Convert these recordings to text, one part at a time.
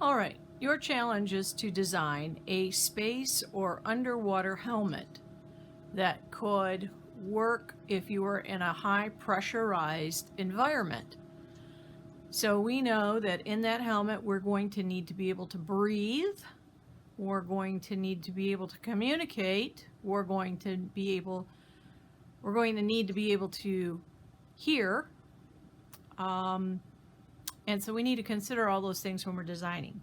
All right, your challenge is to design a space or underwater helmet that could work if you were in a high pressurized environment. So we know that in that helmet we're going to need to be able to breathe, we're going to need to be able to communicate, we're going to need to be able to hear, and so we need to consider all those things when we're designing.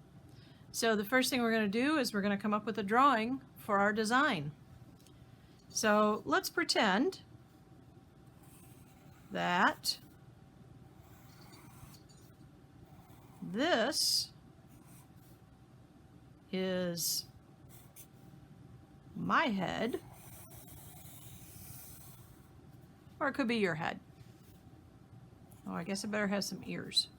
So the first thing we're going to do is we're going to come up with a drawing for our design. So let's pretend that this is my head, or it could be your head. Oh, I guess it better have some ears.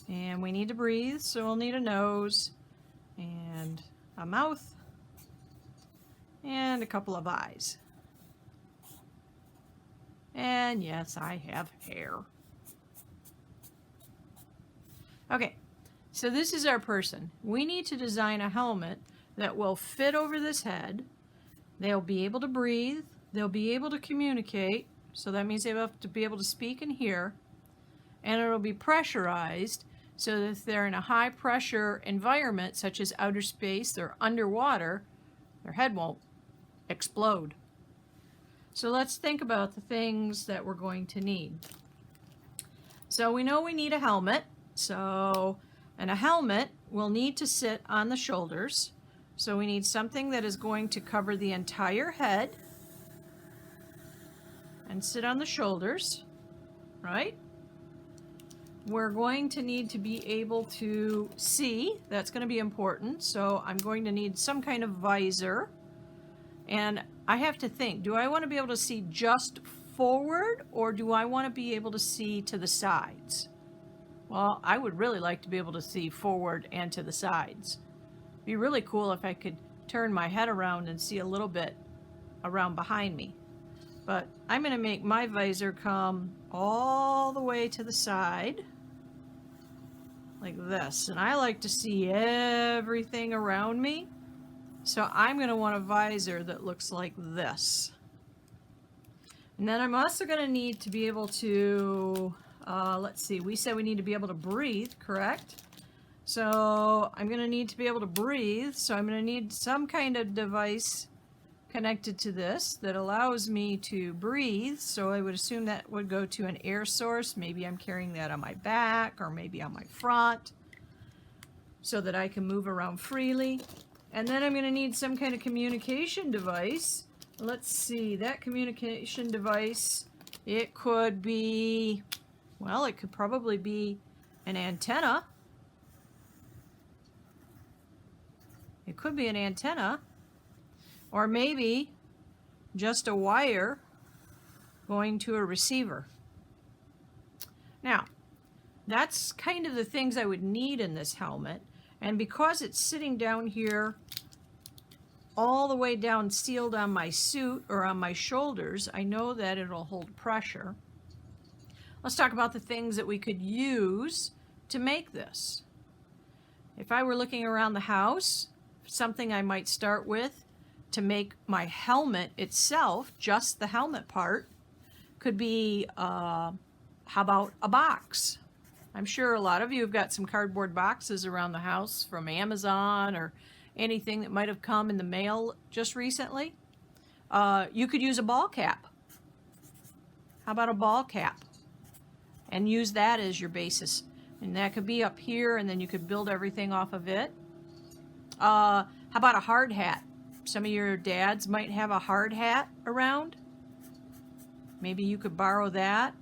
And we need to breathe, so we'll need a nose and a mouth and a couple of eyes. And yes, I have hair. Okay, so this is our person. We need to design a helmet that will fit over this head. They'll be able to breathe. They'll be able to communicate. So that means they have to be able to speak and hear. And it'll be pressurized so that if they're in a high pressure environment, such as outer space or underwater, their head won't explode. So let's think about the things that we're going to need. So we know we need a helmet. And a helmet will need to sit on the shoulders. So we need something that is going to cover the entire head and sit on the shoulders, right? We're going to need to be able to see. That's going to be important. So I'm going to need some kind of visor. And I have to think, do I want to be able to see just forward, or do I want to be able to see to the sides? Well, I would really like to be able to see forward and to the sides. It'd be really cool if I could turn my head around and see a little bit around behind me. But I'm going to make my visor come all the way to the side, like this. And I like to see everything around me. So I'm going to want a visor that looks like this. And then I'm also going to need to be able to, let's see, we said we need to be able to breathe, correct? So I'm going to need to be able to breathe. So I'm going to need some kind of device connected to this that allows me to breathe. So I would assume that would go to an air source. Maybe I'm carrying that on my back or maybe on my front so that I can move around freely. And then I'm going to need some kind of communication device. Let's see, that communication device, it could be, well, it could probably be an antenna. It could be an antenna, or maybe just a wire going to a receiver. Now, that's kind of the things I would need in this helmet. And because it's sitting down here, all the way down sealed on my suit or on my shoulders, I know that it'll hold pressure. Let's talk about the things that we could use to make this. If I were looking around the house, something I might start with to make my helmet itself, just the helmet part, could be, how about a box? I'm sure a lot of you have got some cardboard boxes around the house from Amazon or anything that might have come in the mail just recently. You could use a ball cap. How about a ball cap? And use that as your basis. And that could be up here, and then you could build everything off of it. How about a hard hat? Some of your dads might have a hard hat around. Maybe you could borrow that.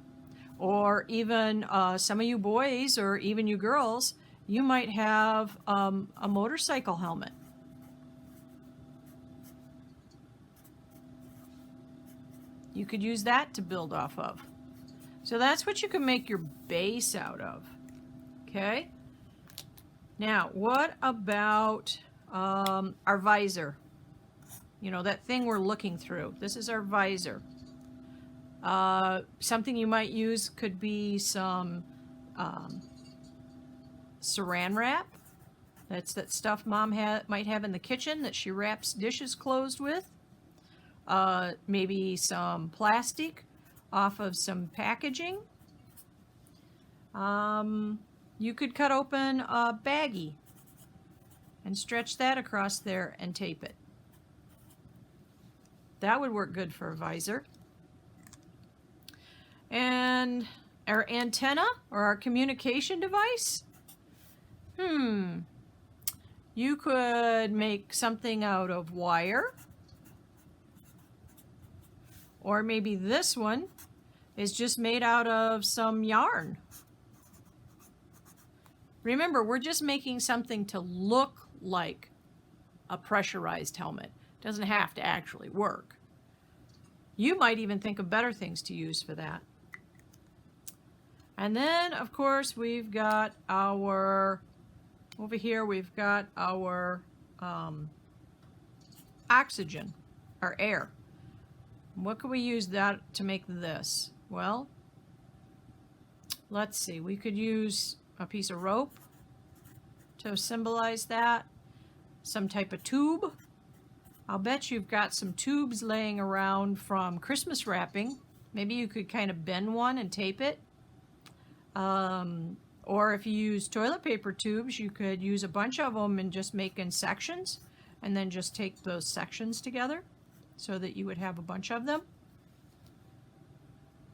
Or even some of you boys, or even you girls, you might have a motorcycle helmet. You could use that to build off of. So that's what you can make your base out of. Okay? Now, what about our visor? You know, that thing we're looking through. This is our visor. Something you might use could be some saran wrap. That's that stuff Mom might have in the kitchen that she wraps dishes closed with. Maybe some plastic off of some packaging. You could cut open a baggie and stretch that across there and tape it. That would work good for a visor. And our antenna or our communication device. You could make something out of wire. Or maybe this one is just made out of some yarn. Remember, we're just making something to look like a pressurized helmet. It doesn't have to actually work. You might even think of better things to use for that. And then, of course, we've got our, over here, we've got our oxygen, our air. What could we use that to make this? Well, let's see. We could use a piece of rope to symbolize that. Some type of tube. I'll bet you've got some tubes laying around from Christmas wrapping. Maybe you could kind of bend one and tape it. Or if you use toilet paper tubes, you could use a bunch of them and just make in sections and then just take those sections together so that you would have a bunch of them.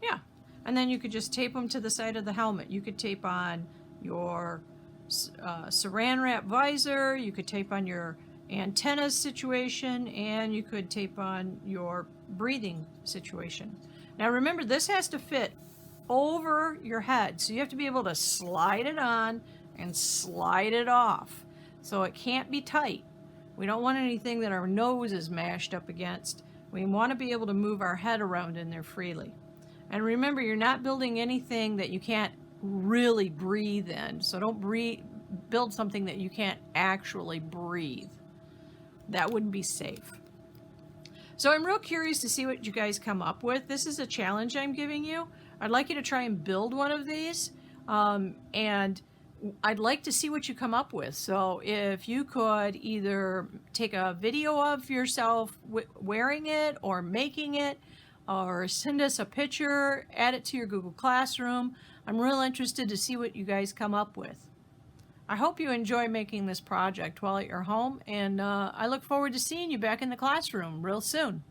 Yeah, and then you could just tape them to the side of the helmet. You could tape on your saran wrap visor, you could tape on your antennas situation, and you could tape on your breathing situation. Now remember, this has to fit over your head, so you have to be able to slide it on and slide it off. So it can't be tight. We don't want anything that our nose is mashed up against. We want to be able to move our head around in there freely. And remember, you're not building anything that you can't really breathe in. So don't build something that you can't actually breathe. That wouldn't be safe. So I'm real curious to see what you guys come up with. This is a challenge I'm giving you. I'd like you to try and build one of these. And I'd like to see what you come up with. So if you could either take a video of yourself wearing it or making it, or send us a picture, add it to your Google Classroom. I'm real interested to see what you guys come up with. I hope you enjoy making this project while at your home, and I look forward to seeing you back in the classroom real soon.